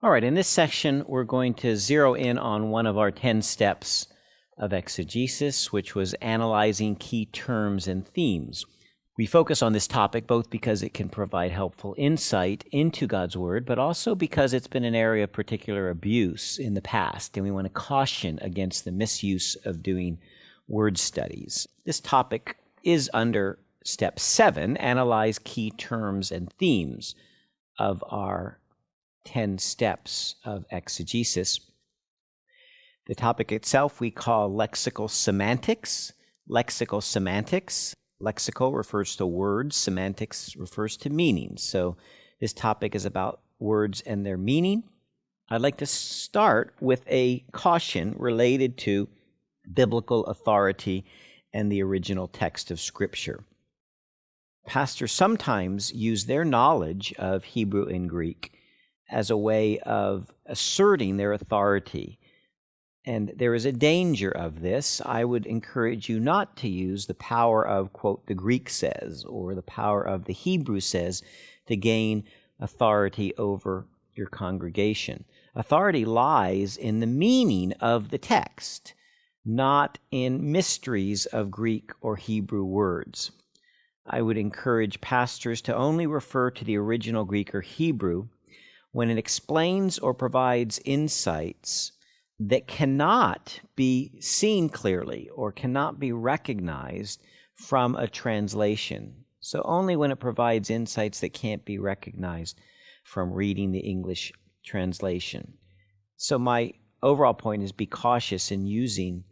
All right, in this section, we're going to zero in on one of our 10 steps of exegesis, which was analyzing key terms and themes. We focus on this topic both because it can provide helpful insight into God's Word, but also because it's been an area of particular abuse in the past, and we want to caution against the misuse of doing word studies. This topic is under Step 7, analyze key terms and themes of our 10 steps of exegesis. The topic itself we call lexical semantics. Lexical semantics. Lexical refers to words. Semantics refers to meanings. So this topic is about words and their meaning. I'd like to start with a caution related to biblical authority and the original text of Scripture. Pastors sometimes use their knowledge of Hebrew and Greek as a way of asserting their authority. And there is a danger of this. I would encourage you not to use the power of, quote, the Greek says, or the power of the Hebrew says to gain authority over your congregation. Authority lies in the meaning of the text, not in mysteries of Greek or Hebrew words. I would encourage pastors to only refer to the original Greek or Hebrew when it explains or provides insights that cannot be seen clearly or cannot be recognized from a translation. So only when it provides insights that can't be recognized from reading the English translation. So my overall point is be cautious in using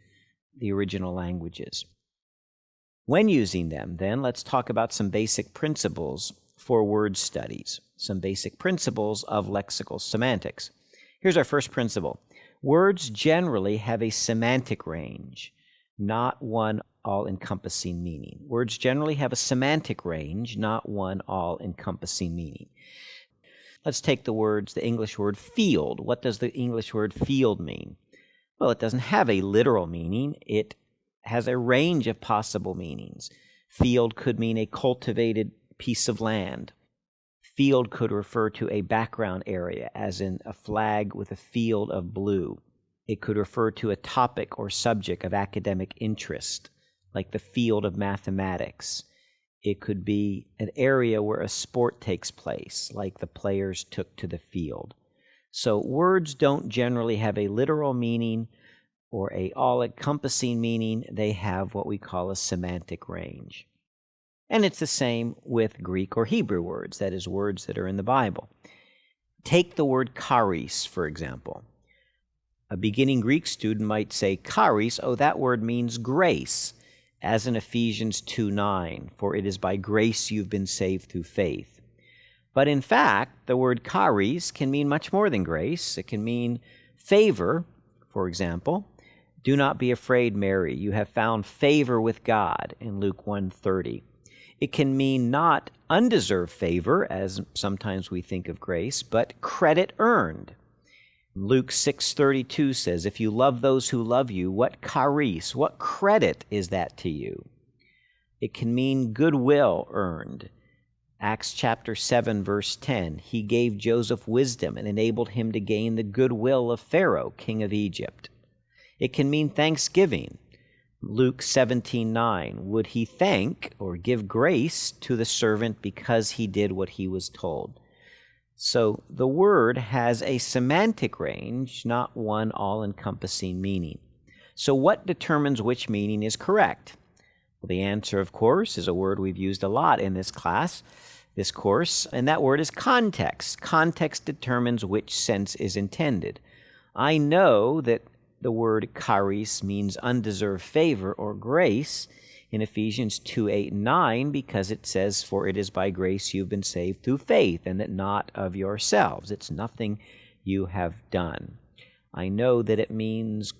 the original languages. When using them, then, let's talk about some basic principles for word studies, some basic principles of lexical semantics. Here's our first principle. Words generally have a semantic range, not one all-encompassing meaning. Words generally have a semantic range, not one all-encompassing meaning. Let's take the English word field. What does the English word field mean? Well, it doesn't have a literal meaning. It has a range of possible meanings. Field could mean a cultivated piece of land. Field could refer to a background area, as in a flag with a field of blue. It could refer to a topic or subject of academic interest, like the field of mathematics. It could be an area where a sport takes place, like the players took to the field. So words don't generally have a literal meaning or a all-encompassing meaning. They have what we call a semantic range. And it's the same with Greek or Hebrew words, that is, words that are in the Bible. Take the word charis, for example. A beginning Greek student might say, charis, oh, that word means grace, as in Ephesians 2:9, for it is by grace you've been saved through faith. But in fact, the word charis can mean much more than grace. It can mean favor, for example. Do not be afraid, Mary, you have found favor with God, in Luke 1:30. It can mean not undeserved favor, as sometimes we think of grace, but credit earned. Luke 6:32 says, if you love those who love you, what charis, what credit is that to you? It can mean goodwill earned. Acts chapter 7, verse 10, he gave Joseph wisdom and enabled him to gain the goodwill of Pharaoh, king of Egypt. It can mean thanksgiving. Luke 17:9, would he thank or give grace to the servant because he did what he was told? So the word has a semantic range, not one all-encompassing meaning. So what determines which meaning is correct? Well, the answer, of course, is a word we've used a lot in this course, and that word is context. Context determines which sense is intended. I know that the word charis means undeserved favor or grace in Ephesians 2:8-9 because it says, for it is by grace you've been saved through faith, and that not of yourselves. It's nothing you have done. I know that it means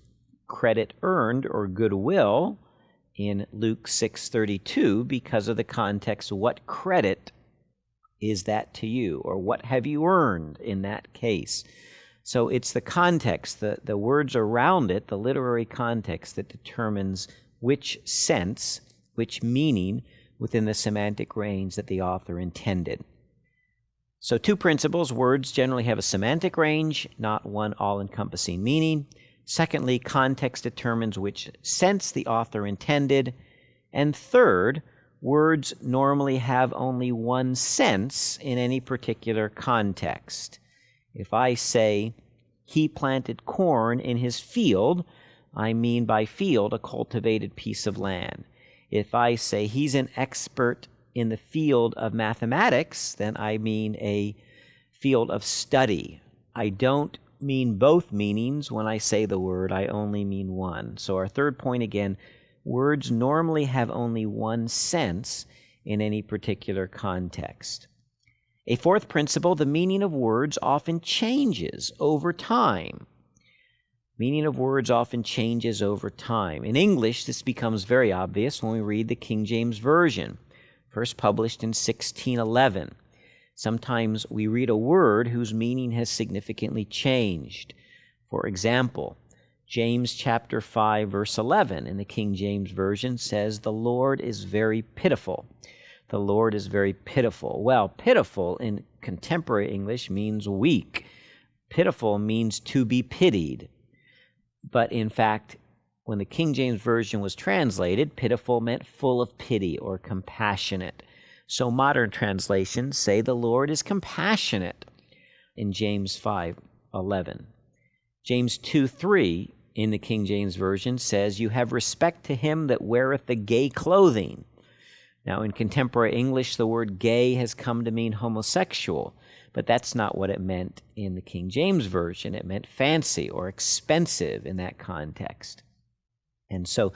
credit earned or goodwill in Luke 6:32 because of the context. What credit is that to you, or what have you earned in that case? So it's the context, the words around it, the literary context, that determines which sense, which meaning within the semantic range that the author intended. So 2 principles: words generally have a semantic range, not one all-encompassing meaning. Secondly, context determines which sense the author intended. And third, words normally have only one sense in any particular context. If I say, he planted corn in his field, I mean by field a cultivated piece of land. If I say he's an expert in the field of mathematics, then I mean a field of study. I don't mean both meanings when I say the word, I only mean one. So our third point again, words normally have only one sense in any particular context. A fourth principle, the meaning of words often changes over time. Meaning of words often changes over time. In English, this becomes very obvious when we read the King James Version, first published in 1611. Sometimes we read a word whose meaning has significantly changed. For example, James chapter 5, verse 11 in the King James Version says, "The Lord is very pitiful." The Lord is very pitiful. Well, pitiful in contemporary English means weak. Pitiful means to be pitied. But in fact, when the King James Version was translated, pitiful meant full of pity or compassionate. So modern translations say the Lord is compassionate in James 5:11. James 2:3 in the King James Version says, "You have respect to him that weareth the gay clothing." Now, in contemporary English, the word gay has come to mean homosexual, but that's not what it meant in the King James Version. It meant fancy or expensive in that context. And so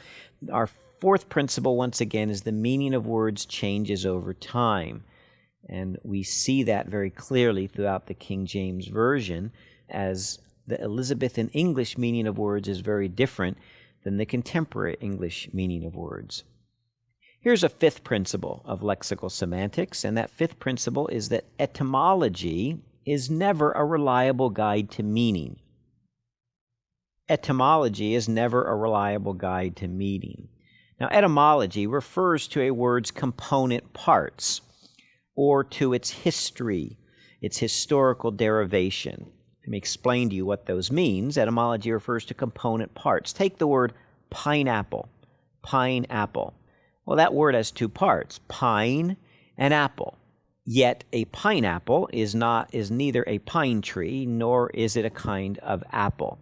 our fourth principle, once again, is the meaning of words changes over time. And we see that very clearly throughout the King James Version, as the Elizabethan English meaning of words is very different than the contemporary English meaning of words. Here's a fifth principle of lexical semantics, and that fifth principle is that etymology is never a reliable guide to meaning. Etymology is never a reliable guide to meaning. Now, etymology refers to a word's component parts or to its history, its historical derivation. Let me explain to you what those means. Etymology refers to component parts. Take the word pineapple. Pineapple. Well, that word has 2 parts, pine and apple. Yet a pineapple is neither a pine tree nor is it a kind of apple.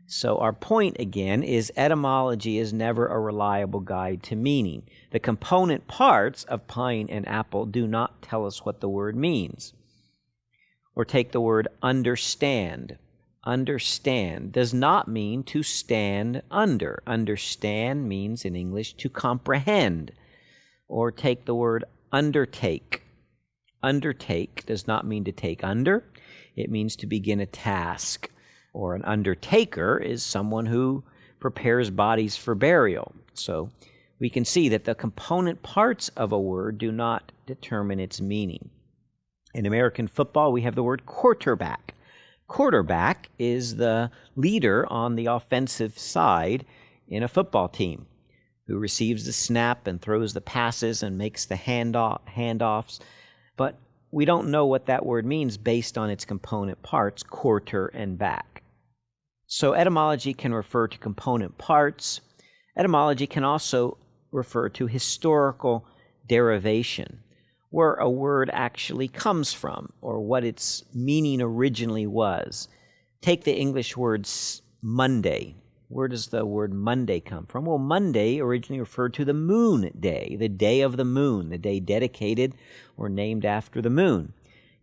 So our point again is etymology is never a reliable guide to meaning. The component parts of pine and apple do not tell us what the word means. Or take the word understand. Understand does not mean to stand under. Understand means in English to comprehend. Or take the word undertake. Undertake does not mean to take under. It means to begin a task. Or an undertaker is someone who prepares bodies for burial. So we can see that the component parts of a word do not determine its meaning. In American football, we have the word quarterback. Quarterback is the leader on the offensive side in a football team who receives the snap and throws the passes and makes the handoffs. But we don't know what that word means based on its component parts, quarter and back. So etymology can refer to component parts. Etymology can also refer to historical derivation, where a word actually comes from, or what its meaning originally was. Take the English word Monday. Where does the word Monday come from? Well, Monday originally referred to the moon day, the day of the moon, the day dedicated or named after the moon.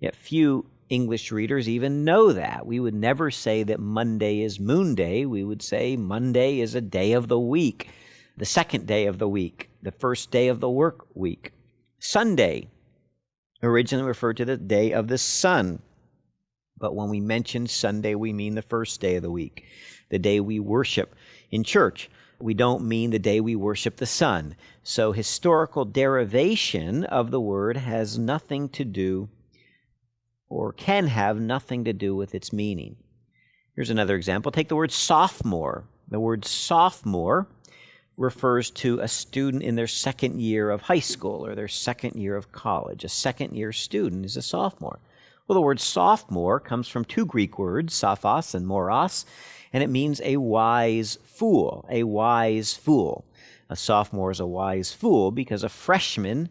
Yet few English readers even know that. We would never say that Monday is Moon Day. We would say Monday is a day of the week, the second day of the week, the first day of the work week. Sunday originally referred to the day of the sun. But when we mention Sunday, we mean the first day of the week, the day we worship in church. We don't mean the day we worship the sun. So historical derivation of the word has nothing to do, or can have nothing to do with its meaning. Here's another example. Take the word sophomore. The word sophomore refers to a student in their second year of high school or their second year of college. A second-year student is a sophomore. Well, the word sophomore comes from two Greek words, sophos and moros, and it means a wise fool, a wise fool. A sophomore is a wise fool because a freshman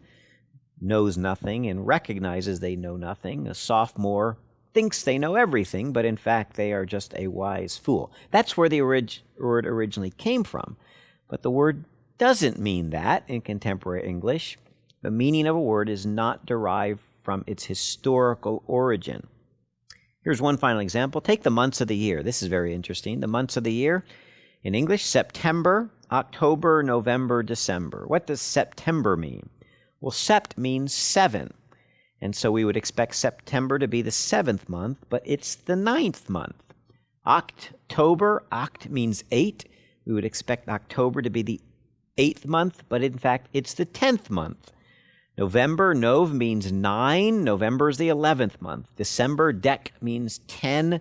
knows nothing and recognizes they know nothing. A sophomore thinks they know everything, but in fact they are just a wise fool. That's where the word originally came from. But the word doesn't mean that in contemporary English. The meaning of a word is not derived from its historical origin. Here's one final example. Take the months of the year. This is very interesting. The months of the year in English: September, October, November, December. What does September mean? Well, sept means 7. And so we would expect September to be the 7th month, but it's the 9th month. October, oct means 8. We would expect October to be the 8th month, but in fact it's the 10th month. November, nov means 9. November is the 11th month. December, dec means 10.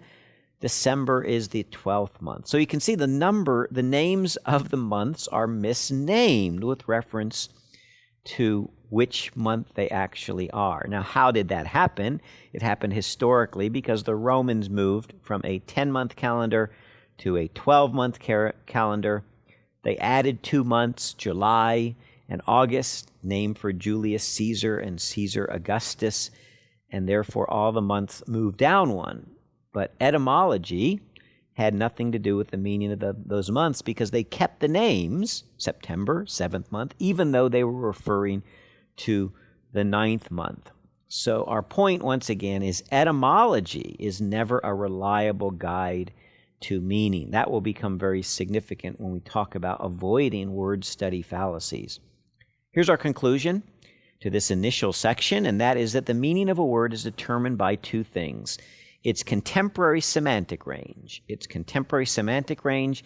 December is the 12th month. So you can see the names of the months are misnamed with reference to which month they actually are. Now, how did that happen? It happened historically because the Romans moved from a 10-month calendar to a 12-month calendar. They added 2 months, July and August, named for Julius Caesar and Caesar Augustus, and therefore all the months moved down one. But etymology had nothing to do with the meaning of those months because they kept the names, September, 7th month, even though they were referring to the 9th month. So our point, once again, is etymology is never a reliable guide to meaning. That will become very significant when we talk about avoiding word study fallacies. Here's our conclusion to this initial section, and that is that the meaning of a word is determined by two things: its contemporary semantic range. Its contemporary semantic range,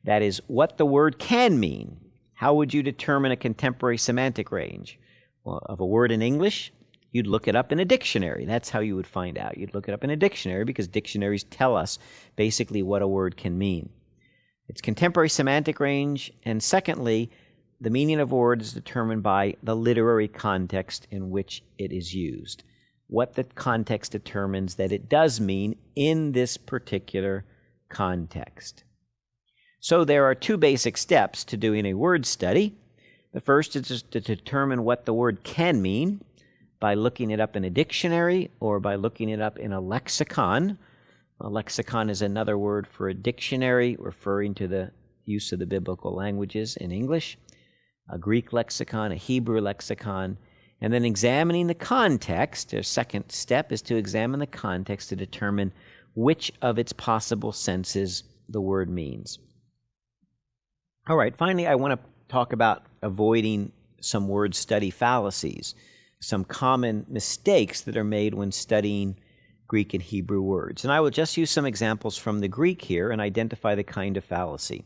that is what the word can mean. How would you determine a contemporary semantic range? Well, of a word in English, you'd look it up in a dictionary. That's how you would find out. You'd look it up in a dictionary because dictionaries tell us basically what a word can mean. Its contemporary semantic range, and secondly, the meaning of a word is determined by the literary context in which it is used. What the context determines that it does mean in this particular context. So there are two basic steps to doing a word study. The first is to determine what the word can mean by looking it up in a dictionary or by looking it up in a lexicon. A lexicon is another word for a dictionary, referring to the use of the biblical languages in English. A Greek lexicon, a Hebrew lexicon, and then examining the context. The second step is to examine the context to determine which of its possible senses the word means. All right, finally, I want to talk about avoiding some word study fallacies, some common mistakes that are made when studying Greek and Hebrew words. And I will just use some examples from the Greek here and identify the kind of fallacy.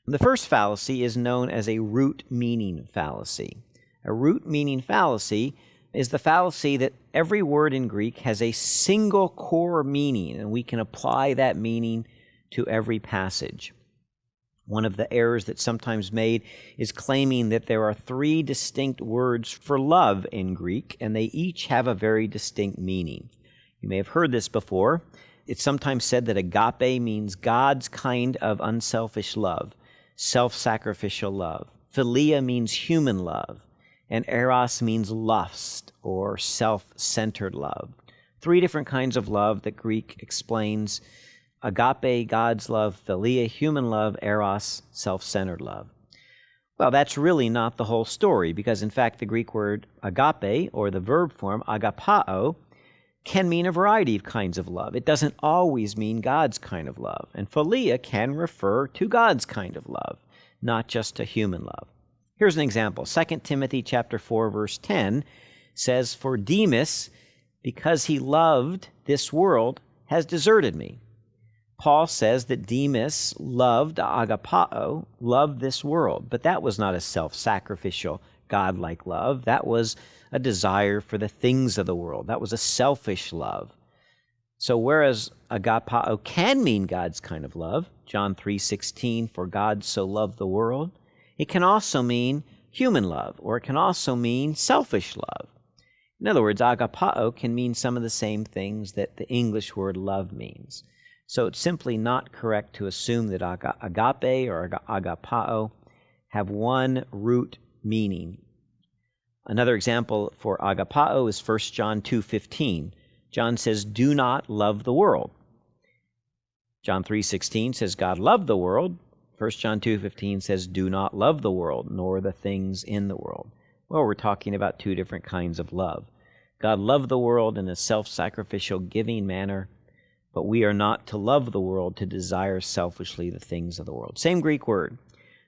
The first fallacy is known as a root meaning fallacy. A root meaning fallacy is the fallacy that every word in Greek has a single core meaning, and we can apply that meaning to every passage. One of the errors that's sometimes made is claiming that there are 3 distinct words for love in Greek, and they each have a very distinct meaning. You may have heard this before. It's sometimes said that agape means God's kind of unselfish love, self-sacrificial love. Philia means human love, and eros means lust or self-centered love. 3 different kinds of love that Greek explains: agape, God's love; philia, human love; eros, self-centered love. Well, that's really not the whole story, because in fact the Greek word agape, or the verb form agapao, can mean a variety of kinds of love. It doesn't always mean God's kind of love. And philia can refer to God's kind of love, not just to human love. Here's an example. 2 Timothy chapter 4, verse 10 says, "For Demas, because he loved this world, has deserted me." Paul says that Demas loved, agapao, loved this world, but that was not a self-sacrificial, godlike love. That was a desire for the things of the world. That was a selfish love. So whereas agapao can mean God's kind of love, John 3:16, "For God so loved the world," it can also mean human love, or it can also mean selfish love. In other words, agapao can mean some of the same things that the English word love means. So it's simply not correct to assume that agape or agapao have one root meaning. Another example for agapao is 1 John 2:15. John says, "Do not love the world." John 3:16 says, "God loved the world." 1 John 2:15 says, "Do not love the world, nor the things in the world." Well, we're talking about two different kinds of love. God loved the world in a self-sacrificial, giving manner, but we are not to love the world to desire selfishly the things of the world. Same Greek word.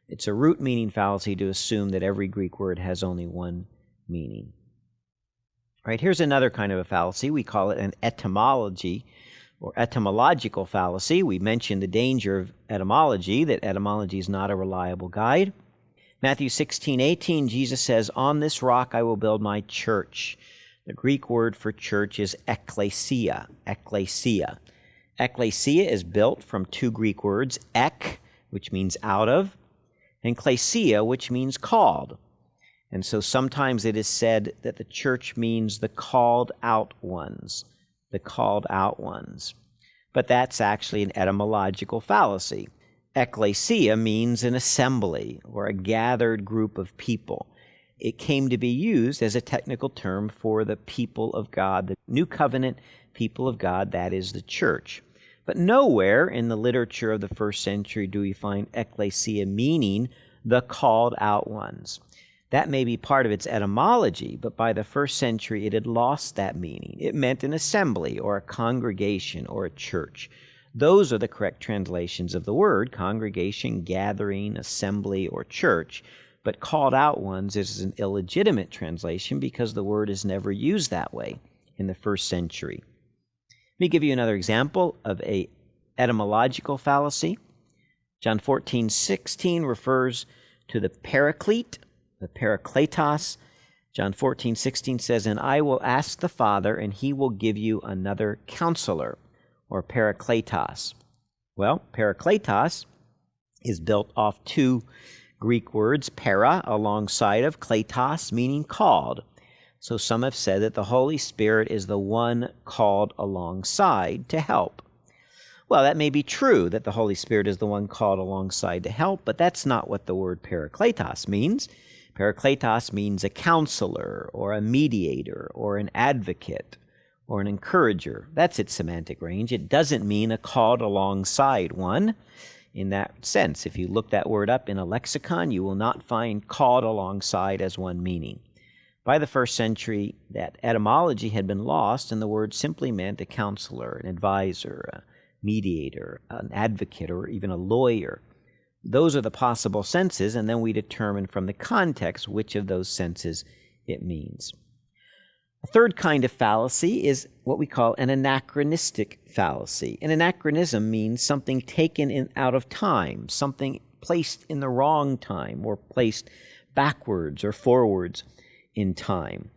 It's a root meaning fallacy to assume that every Greek word has only one meaning. All right, here's another kind of a fallacy. We call it an etymology or etymological fallacy. We mentioned the danger of etymology, that etymology is not a reliable guide. Matthew 16:18, Jesus says, "On this rock I will build my church." The Greek word for church is ekklesia. Ekklesia. Ekklesia is built from two Greek words, ek, which means out of, and klesia, which means called. And so sometimes it is said that the church means the called out ones. The called out ones. But that's actually an etymological fallacy. Ekklesia means an assembly or a gathered group of people. It came to be used as a technical term for the people of God, the New Covenant people of God, that is the church. But nowhere in the literature of the first century do we find ekklesia meaning the called out ones. That may be part of its etymology, but by the first century it had lost that meaning. It meant an assembly or a congregation or a church. Those are the correct translations of the word: congregation, gathering, assembly, or church. But called out ones is an illegitimate translation because the word is never used that way in the first century. Let me give you another example of an etymological fallacy. John 14:16 refers to the paraclete, the parakletos. John 14:16 says, "And I will ask the Father, and he will give you another counselor," or parakletos. Well, parakletos is built off two Greek words, para, alongside of, kletos, meaning called. So some have said that the Holy Spirit is the one called alongside to help. Well, that may be true, that the Holy Spirit is the one called alongside to help, but that's not what the word parakletos means. Parakletos means a counselor, or a mediator, or an advocate, or an encourager. That's its semantic range. It doesn't mean a called alongside one in that sense. If you look that word up in a lexicon, you will not find called alongside as one meaning. By the first century, that etymology had been lost, and the word simply meant a counselor, an advisor, a mediator, an advocate, or even a lawyer. Those are the possible senses, and then we determine from the context which of those senses it means. A third kind of fallacy is what we call an anachronistic fallacy. An anachronism means something taken out of time, something placed in the wrong time, or placed backwards or forwards in time.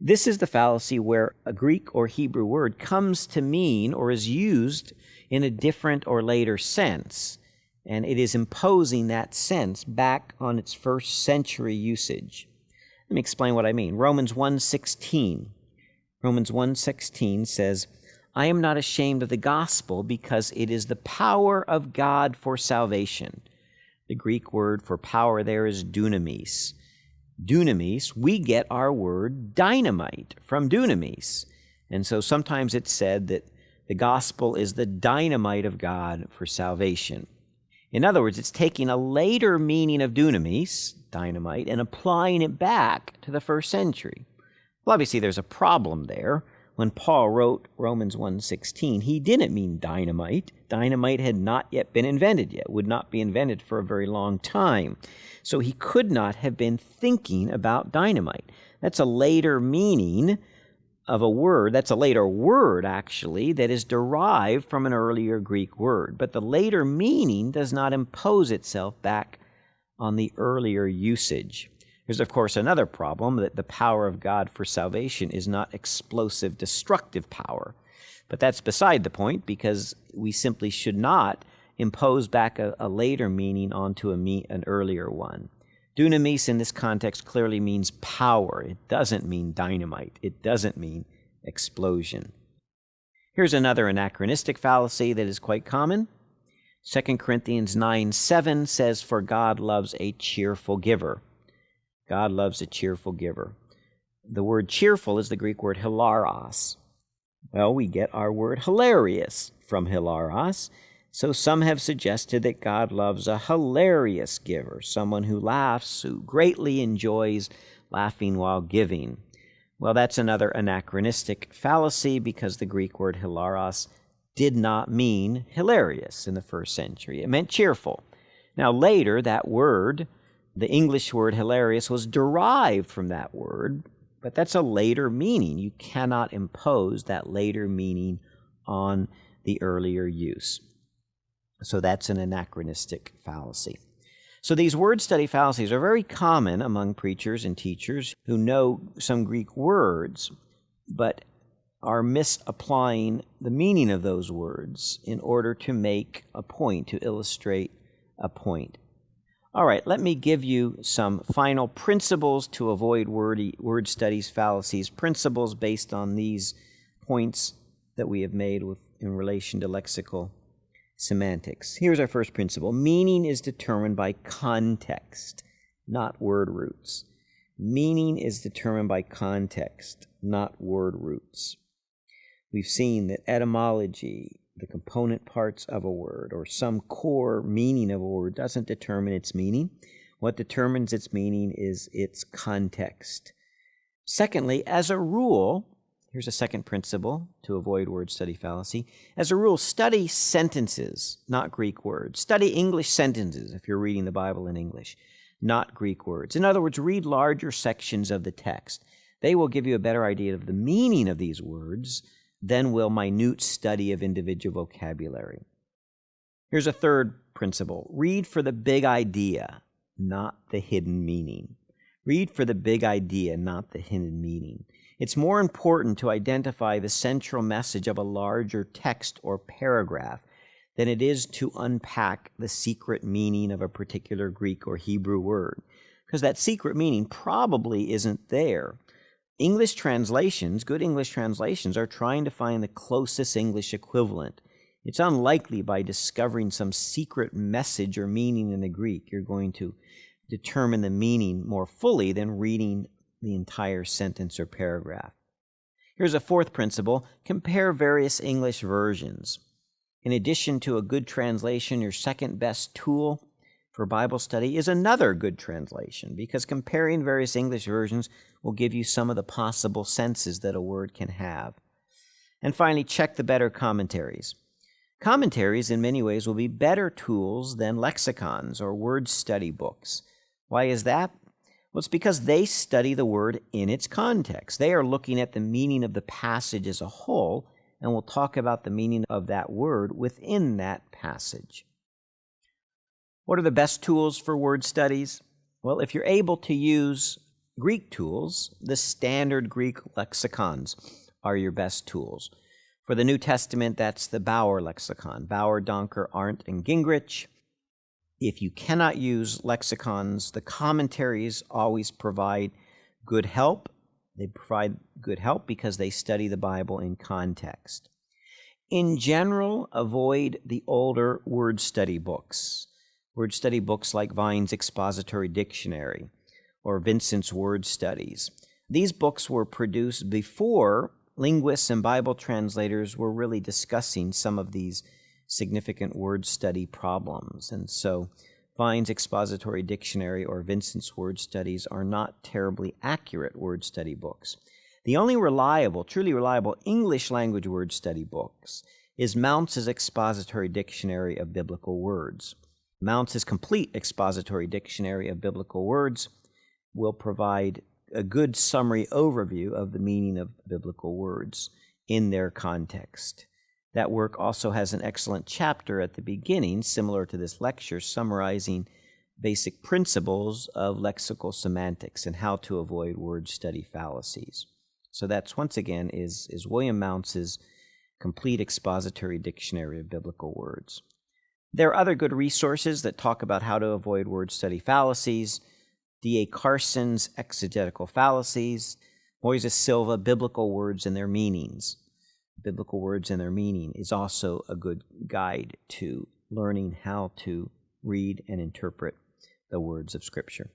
This is the fallacy where a Greek or Hebrew word comes to mean or is used in a different or later sense, and it is imposing that sense back on its first century usage. Let me explain what I mean. Romans 1:16 says, "I am not ashamed of the gospel because it is the power of God for salvation." The Greek word for power there is dunamis. Dunamis, we get our word dynamite from dunamis. And so sometimes it's said that the gospel is the dynamite of God for salvation. In other words, it's taking a later meaning of dunamis, dynamite, and applying it back to the first century. Well, obviously there's a problem there. When Paul wrote Romans 1:16, he didn't mean dynamite. Dynamite had not yet been invented yet, would not be invented for a very long time. So he could not have been thinking about dynamite. That's a later meaning of a word. That's a later word, actually, that is derived from an earlier Greek word. But the later meaning does not impose itself back on the earlier usage. There's, of course, another problem, that the power of God for salvation is not explosive, destructive power. But that's beside the point, because we simply should not impose back a later meaning onto an earlier one. Dunamis in this context clearly means power. It doesn't mean dynamite. It doesn't mean explosion. Here's another anachronistic fallacy that is quite common. 2 Corinthians 9:7 says, "For God loves a cheerful giver." God loves a cheerful giver. The word cheerful is the Greek word hilaros. Well, we get our word hilarious from hilaros. So some have suggested that God loves a hilarious giver, someone who laughs, who greatly enjoys laughing while giving. Well, that's another anachronistic fallacy because the Greek word hilaros did not mean hilarious in the first century. It meant cheerful. Now later, that word, the English word hilarious, was derived from that word, but that's a later meaning. You cannot impose that later meaning on the earlier use. So that's an anachronistic fallacy. So these word study fallacies are very common among preachers and teachers who know some Greek words, but are misapplying the meaning of those words in order to make a point, to illustrate a point. All right, let me give you some final principles to avoid word studies fallacies, principles based on these points that we have made in relation to lexical semantics. Here's our first principle. Meaning is determined by context, not word roots. Meaning is determined by context, not word roots. We've seen that etymology, the component parts of a word, or some core meaning of a word doesn't determine its meaning. What determines its meaning is its context. Secondly, as a rule, here's a second principle to avoid word study fallacy. As a rule, study sentences, not Greek words. Study English sentences if you're reading the Bible in English, not Greek words. In other words, read larger sections of the text. They will give you a better idea of the meaning of these words than will minute study of individual vocabulary. Here's a third principle. Read for the big idea, not the hidden meaning. Read for the big idea, not the hidden meaning. It's more important to identify the central message of a larger text or paragraph than it is to unpack the secret meaning of a particular Greek or Hebrew word, because that secret meaning probably isn't there. English translations, good English translations, are trying to find the closest English equivalent. It's unlikely by discovering some secret message or meaning in the Greek you're going to determine the meaning more fully than reading the entire sentence or paragraph. Here's a fourth principle. Compare various English versions. In addition to a good translation, your second best tool for Bible study is another good translation, because comparing various English versions will give you some of the possible senses that a word can have. And finally, check the better commentaries. Commentaries, in many ways, will be better tools than lexicons or word study books. Why is that? Well, it's because they study the word in its context. They are looking at the meaning of the passage as a whole, and will talk about the meaning of that word within that passage. What are the best tools for word studies? Well, if you're able to use Greek tools, the standard Greek lexicons are your best tools. For the New Testament, that's the Bauer lexicon, Bauer, Donker, Arndt, and Gingrich. If you cannot use lexicons, the commentaries always provide good help. They provide good help because they study the Bible in context. In general, avoid the older word study books. Word study books like Vine's Expository Dictionary or Vincent's Word Studies. These books were produced before linguists and Bible translators were really discussing some of these significant word study problems. And so Vine's Expository Dictionary or Vincent's Word Studies are not terribly accurate word study books. The only reliable, truly reliable English language word study books is Mounce's Expository Dictionary of Biblical Words. Mounce's complete Expository Dictionary of Biblical Words will provide a good summary overview of the meaning of biblical words in their context. That work also has an excellent chapter at the beginning, similar to this lecture, summarizing basic principles of lexical semantics and how to avoid word study fallacies. So that's, once again, is William Mounce's Complete Expository Dictionary of Biblical Words. There are other good resources that talk about how to avoid word study fallacies. D.A. Carson's Exegetical Fallacies, Moises Silva, Biblical Words and Their Meanings. Biblical Words and Their Meaning is also a good guide to learning how to read and interpret the words of Scripture.